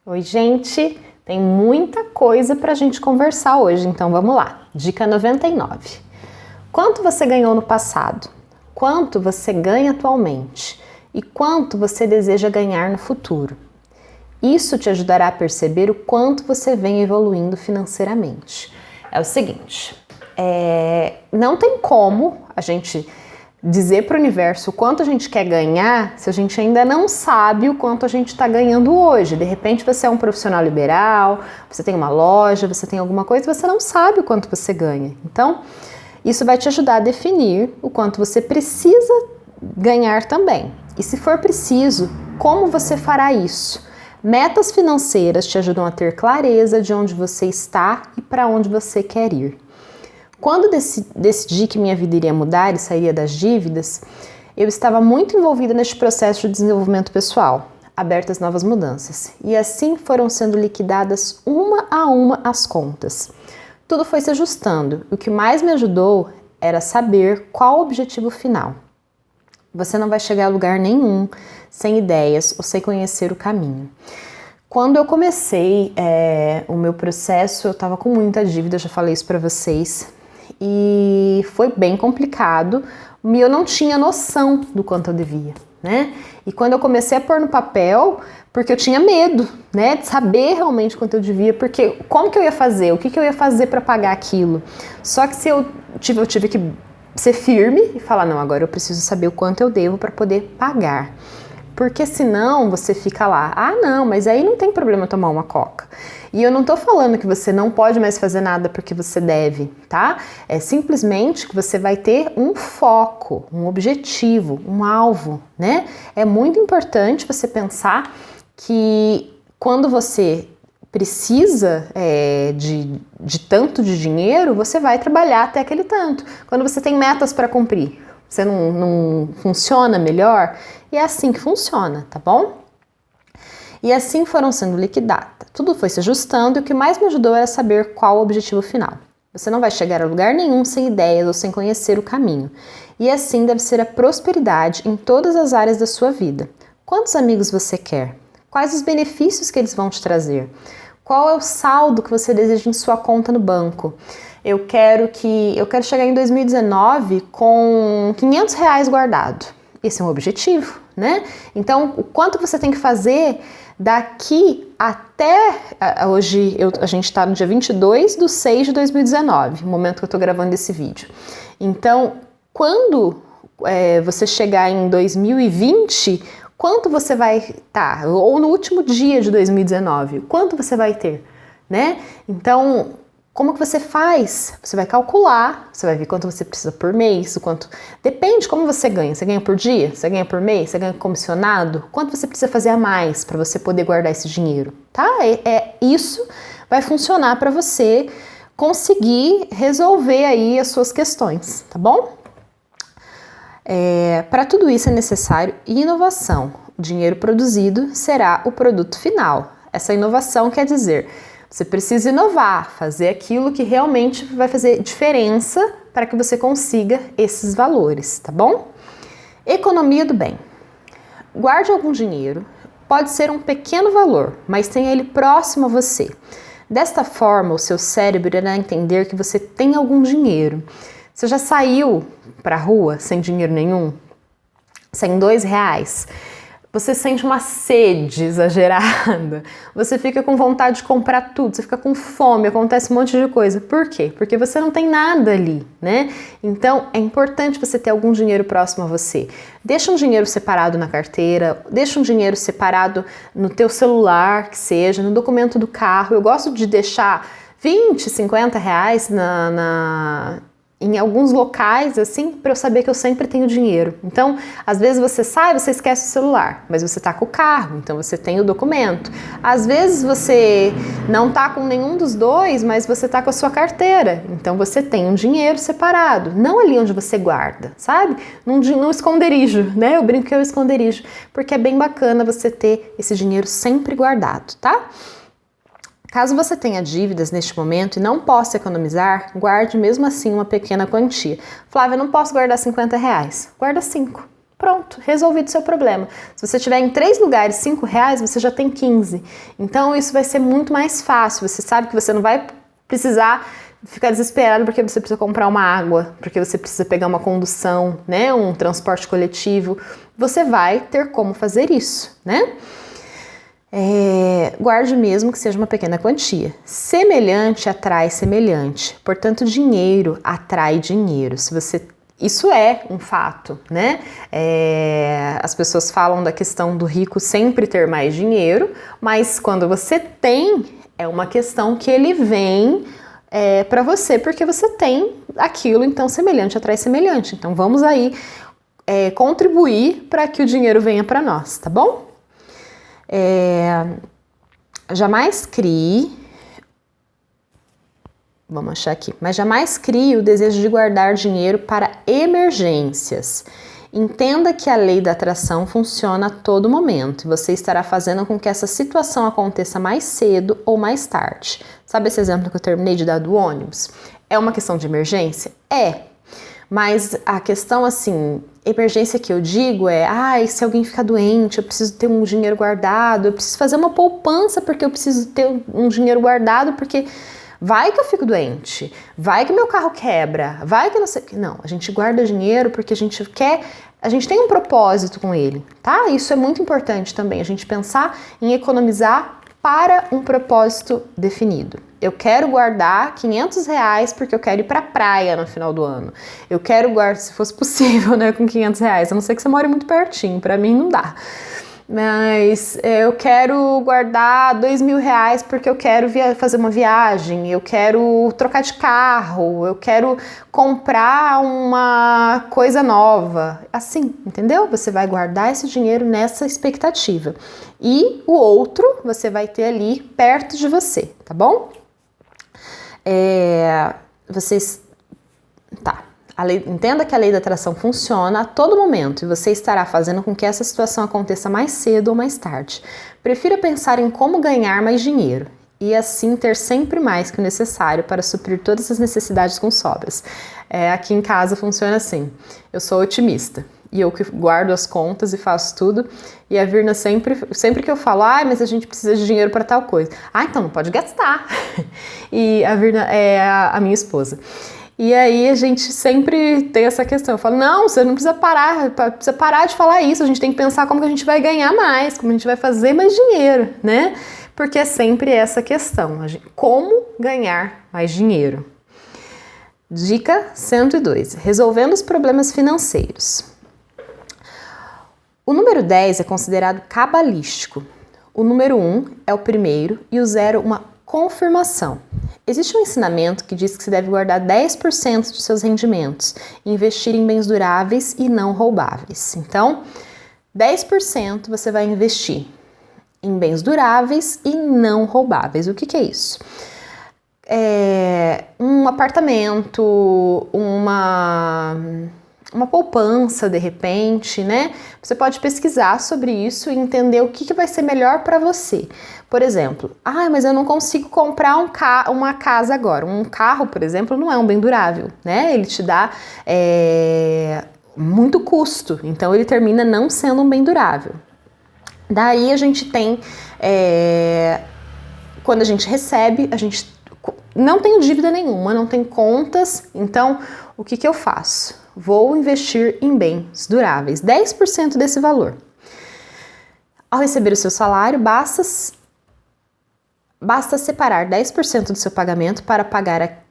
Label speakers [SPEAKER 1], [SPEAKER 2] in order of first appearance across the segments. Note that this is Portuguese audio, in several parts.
[SPEAKER 1] Oi, gente! Tem muita coisa para a gente conversar hoje, então vamos lá. Dica 99. Quanto você ganhou no passado? Quanto você ganha atualmente? E quanto você deseja ganhar no futuro? Isso te ajudará a perceber o quanto você vem evoluindo financeiramente. É o seguinte, não tem como a gente dizer para o universo o quanto a gente quer ganhar se a gente ainda não sabe o quanto a gente está ganhando hoje. De repente você é um profissional liberal, você tem uma loja, você tem alguma coisa e você não sabe o quanto você ganha. Então, isso vai te ajudar a definir o quanto você precisa ganhar também. E se for preciso, como você fará isso? Metas financeiras te ajudam a ter clareza de onde você está e para onde você quer ir. Quando decidi que minha vida iria mudar e sairia das dívidas, eu estava muito envolvida neste processo de desenvolvimento pessoal, aberta às novas mudanças. E assim foram sendo liquidadas uma a uma as contas. Tudo foi se ajustando. O que mais me ajudou era saber qual o objetivo final. Você não vai chegar a lugar nenhum sem ideias ou sem conhecer o caminho. Quando eu comecei o meu processo, eu estava com muita dívida, já falei isso para vocês. E foi bem complicado e eu não tinha noção do quanto eu devia, né? E quando eu comecei a pôr no papel, porque eu tinha medo, né, de saber realmente quanto eu devia, porque como que eu ia fazer, o que que eu ia fazer para pagar aquilo? Só que eu tive que ser firme e falar, não, agora eu preciso saber o quanto eu devo para poder pagar. Porque senão você fica lá, não, mas aí não tem problema tomar uma coca. E eu não tô falando que você não pode mais fazer nada porque você deve, tá? É simplesmente que você vai ter um foco, um objetivo, um alvo, né? É muito importante você pensar que quando você precisa de tanto de dinheiro, você vai trabalhar até aquele tanto. Quando você tem metas para cumprir, você não funciona melhor? E é assim que funciona, tá bom? E assim foram sendo liquidadas. Tudo foi se ajustando e o que mais me ajudou era saber qual o objetivo final. Você não vai chegar a lugar nenhum sem ideias ou sem conhecer o caminho. E assim deve ser a prosperidade em todas as áreas da sua vida. Quantos amigos você quer? Quais os benefícios que eles vão te trazer? Qual é o saldo que você deseja em sua conta no banco? Eu quero chegar em 2019 com R$500 guardado. Esse é um objetivo, né? Então, o quanto você tem que fazer daqui até hoje, a gente está no dia 22/6/2019, no momento que eu estou gravando esse vídeo. Então, quando você chegar em 2020, quanto você vai estar? Ou no último dia de 2019, quanto você vai ter, né? Então, como que você faz? Você vai calcular, você vai ver quanto você precisa por mês, o quanto... Depende de como você ganha. Você ganha por dia? Você ganha por mês? Você ganha comissionado? Quanto você precisa fazer a mais para você poder guardar esse dinheiro? Tá? Isso vai funcionar para você conseguir resolver aí as suas questões, tá bom? Para tudo isso é necessário inovação. O dinheiro produzido será o produto final. Essa inovação quer dizer... Você precisa inovar, fazer aquilo que realmente vai fazer diferença para que você consiga esses valores, tá bom? Economia do bem. Guarde algum dinheiro, pode ser um pequeno valor, mas tenha ele próximo a você. Desta forma, o seu cérebro irá entender que você tem algum dinheiro. Você já saiu para a rua sem dinheiro nenhum? Sem R$2? Você sente uma sede exagerada, você fica com vontade de comprar tudo, você fica com fome, acontece um monte de coisa. Por quê? Porque você não tem nada ali, né? Então, é importante você ter algum dinheiro próximo a você. Deixa um dinheiro separado na carteira, deixa um dinheiro separado no teu celular, que seja, no documento do carro. Eu gosto de deixar R$20, R$50 em alguns locais, assim, para eu saber que eu sempre tenho dinheiro. Então, às vezes você sai, você esquece o celular, mas você tá com o carro, então você tem o documento. Às vezes você não tá com nenhum dos dois, mas você tá com a sua carteira, então você tem um dinheiro separado, não ali onde você guarda, sabe? Num esconderijo, né? Eu brinco que é o esconderijo, porque é bem bacana você ter esse dinheiro sempre guardado, tá? Caso você tenha dívidas neste momento e não possa economizar, guarde mesmo assim uma pequena quantia. Flávia, eu não posso guardar R$50. Guarda 5. Pronto, resolvido o seu problema. Se você tiver em 3 lugares R$5, você já tem 15. Então isso vai ser muito mais fácil. Você sabe que você não vai precisar ficar desesperado porque você precisa comprar uma água, porque você precisa pegar uma condução, né, um transporte coletivo. Você vai ter como fazer isso, né? Guarde mesmo que seja uma pequena quantia. Semelhante atrai semelhante. Portanto, dinheiro atrai dinheiro. Isso é um fato, né? As pessoas falam da questão do rico sempre ter mais dinheiro, mas quando você tem, é uma questão que ele vem para você, porque você tem aquilo, então semelhante atrai semelhante. Então vamos aí contribuir para que o dinheiro venha para nós, tá bom? Jamais crie, vamos achar aqui, mas jamais crie o desejo de guardar dinheiro para emergências. Entenda que a lei da atração funciona a todo momento e você estará fazendo com que essa situação aconteça mais cedo ou mais tarde. Sabe esse exemplo que eu terminei de dar do ônibus? É uma questão de emergência? Mas a questão, assim, emergência que eu digo se alguém ficar doente, eu preciso ter um dinheiro guardado, eu preciso fazer uma poupança porque eu preciso ter um dinheiro guardado porque vai que eu fico doente, vai que meu carro quebra, vai que não sei... Não, a gente guarda dinheiro porque a gente tem um propósito com ele, tá? Isso é muito importante também, a gente pensar em economizar para um propósito definido. Eu quero guardar R$500 porque eu quero ir pra praia no final do ano. Eu quero guardar, se fosse possível, né, com R$500, a não ser que você more muito pertinho, pra mim não dá. Mas eu quero guardar R$2.000 porque eu quero fazer uma viagem, eu quero trocar de carro, eu quero comprar uma coisa nova. Assim, entendeu? Você vai guardar esse dinheiro nessa expectativa. E o outro você vai ter ali perto de você, tá bom? Entenda que a lei da atração funciona a todo momento e você estará fazendo com que essa situação aconteça mais cedo ou mais tarde. Prefira pensar em como ganhar mais dinheiro e assim ter sempre mais que o necessário para suprir todas as necessidades com sobras. Aqui em casa funciona assim, eu sou otimista e eu que guardo as contas e faço tudo e a Virna sempre que eu falo, mas a gente precisa de dinheiro para tal coisa. Então não pode gastar. E a Virna é a minha esposa. E aí a gente sempre tem essa questão, eu falo, não, você não precisa parar de falar isso, a gente tem que pensar como que a gente vai ganhar mais, como a gente vai fazer mais dinheiro, né? Porque é sempre essa questão, como ganhar mais dinheiro. Dica 102, resolvendo os problemas financeiros. O número 10 é considerado cabalístico, o número 1 é o primeiro e o 0 uma confirmação. Existe um ensinamento que diz que você deve guardar 10% de seus rendimentos e investir em bens duráveis e não roubáveis. Então, 10% você vai investir em bens duráveis e não roubáveis. O que é isso? Um apartamento, uma poupança, de repente, né? Você pode pesquisar sobre isso e entender o que vai ser melhor para você. Por exemplo, mas eu não consigo comprar uma casa agora. Um carro, por exemplo, não é um bem durável, né? Ele te dá muito custo, então ele termina não sendo um bem durável. Daí a gente tem, quando a gente recebe, a gente não tem dívida nenhuma, não tem contas, então o que eu faço? Vou investir em bens duráveis, 10% desse valor. Ao receber o seu salário, basta separar 10% do seu pagamento para pagar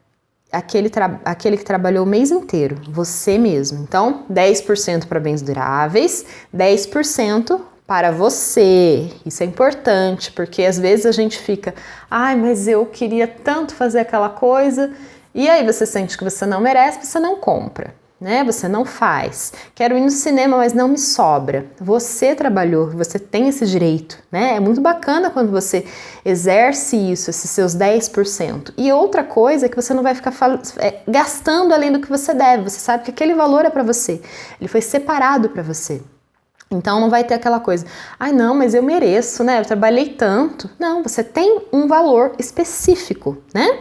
[SPEAKER 1] aquele que trabalhou o mês inteiro, você mesmo. Então, 10% para bens duráveis, 10% para você. Isso é importante, porque às vezes a gente fica, mas eu queria tanto fazer aquela coisa, e aí você sente que você não merece, você não compra. Né? Você não faz. Quero ir no cinema, mas não me sobra. Você trabalhou, você tem esse direito, né? É muito bacana quando você exerce isso, esses seus 10%. E outra coisa é que você não vai ficar gastando além do que você deve. Você sabe que aquele valor é para você. Ele foi separado para você. Então não vai ter aquela coisa, não, mas eu mereço, né? Eu trabalhei tanto. Não, você tem um valor específico, né?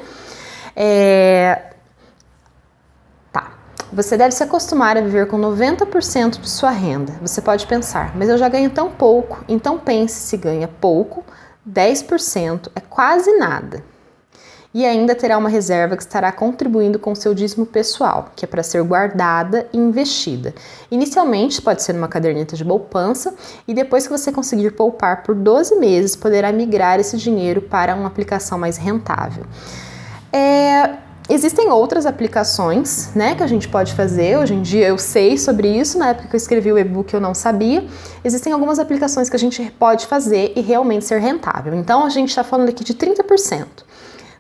[SPEAKER 1] Você deve se acostumar a viver com 90% de sua renda. Você pode pensar, mas eu já ganho tão pouco. Então pense se ganha pouco, 10% é quase nada. E ainda terá uma reserva que estará contribuindo com o seu dízimo pessoal, que é para ser guardada e investida. Inicialmente pode ser numa caderneta de poupança e depois que você conseguir poupar por 12 meses, poderá migrar esse dinheiro para uma aplicação mais rentável. Existem outras aplicações, né, que a gente pode fazer. Hoje em dia eu sei sobre isso, na época que eu escrevi o e-book eu não sabia. Existem algumas aplicações que a gente pode fazer e realmente ser rentável. Então a gente está falando aqui de 30%.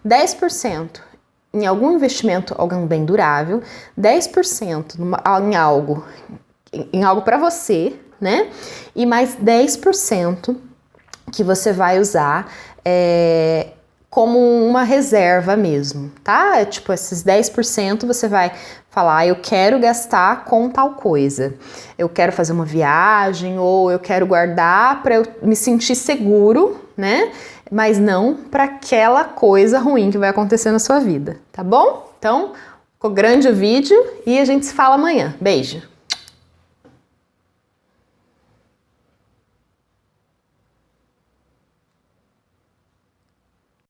[SPEAKER 1] 10% em algum investimento, algum bem durável, 10% em algo para você, né? E mais 10% que você vai usar como uma reserva mesmo, tá? Tipo, esses 10% você vai falar, eu quero gastar com tal coisa. Eu quero fazer uma viagem ou eu quero guardar para eu me sentir seguro, né? Mas não para aquela coisa ruim que vai acontecer na sua vida, tá bom? Então, ficou grande o vídeo e a gente se fala amanhã. Beijo!